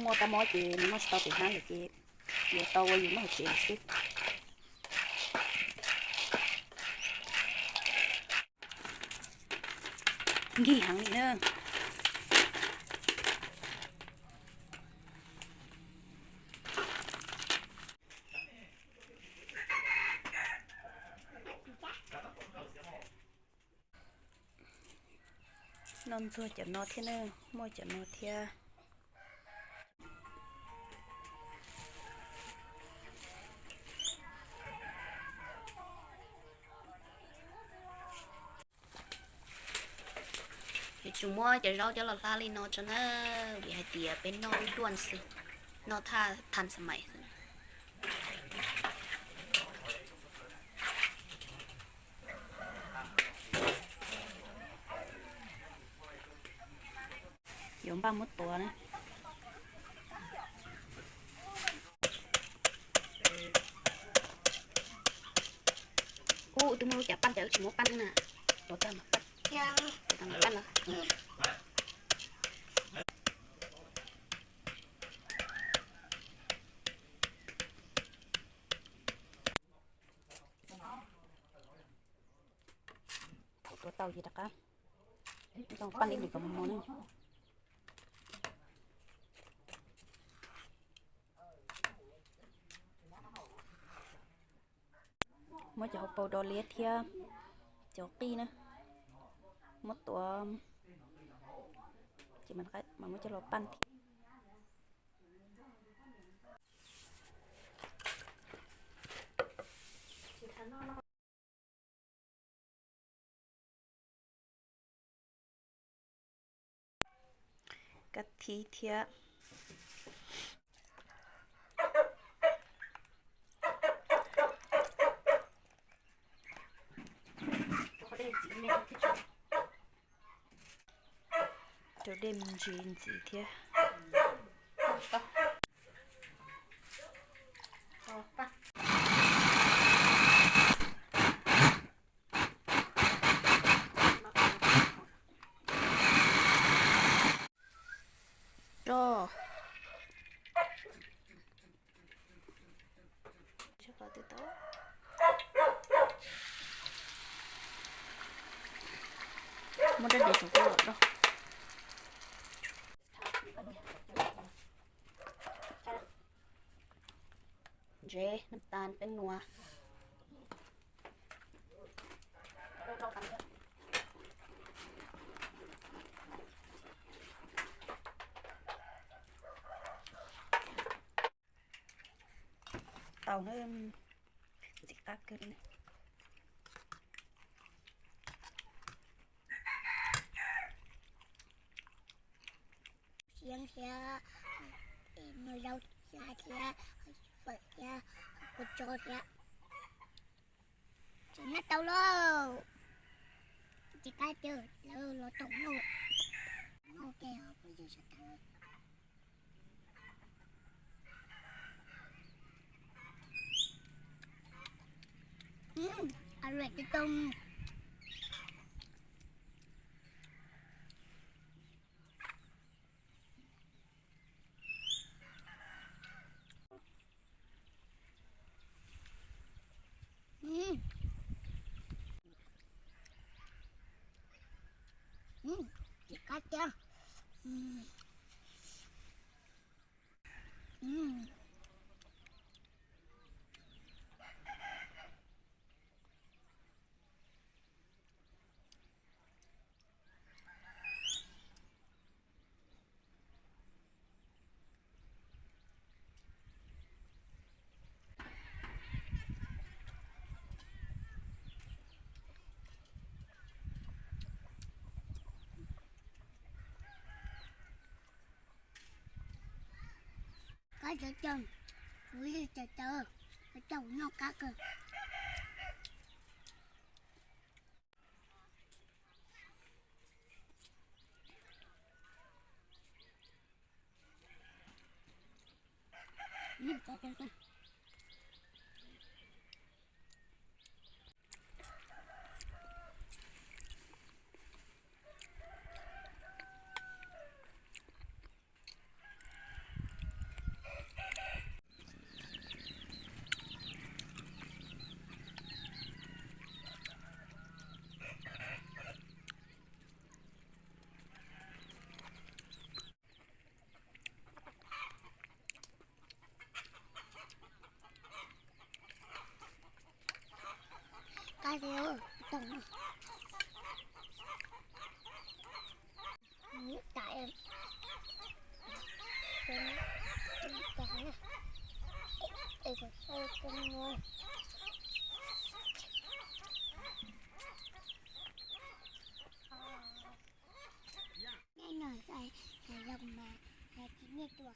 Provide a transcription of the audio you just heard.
mua tao mua chị nó tao bị hán được chị giờ tao quay dùng nó chị xí ghi hẳn đi nữa non rồi chậm nó thế nữa mua chậm nó thế thì chúng mua chỉ rau cho là ta lên nó cho nó bị hai tỉa bên nó đi tuần xí nó thaทันสมัยยมบ้างมดตัวนะโอ้ตัวมันจะปั้นแต่ชิมปั้นน่ะตัวตั้งปั้นยังตัวตั้งปั้นละตัวเต่าgì đặc áต้องปั้นนิดหนึ่งกับมันนึงmới cho bầu đỏ liệt thia cho kỳ nữa mấtตัวchỉ mình cái mà mới cho lò panกะทิเทียcho đem jean gì thế cho chắc là từ tối muốn đến để chúng tôi lột đâuเจน้ำตาลเป็นนัวเต่าเนี่ยจิกตักเกินเสียงเสียเราเสียเสียเปิดเสียกดจอเสียจะนัดเต่าเลยจิกตักเจอแล้วเราต้องโน่โอเคไปดูชัดเลยอร่อยจังตรงจิกตักเจอcái chợ chân với chợ cái chậu nó cá cơ chợ กดไลค์กันหน่อยแน่นอนใจลงมาในที่นี่ตัว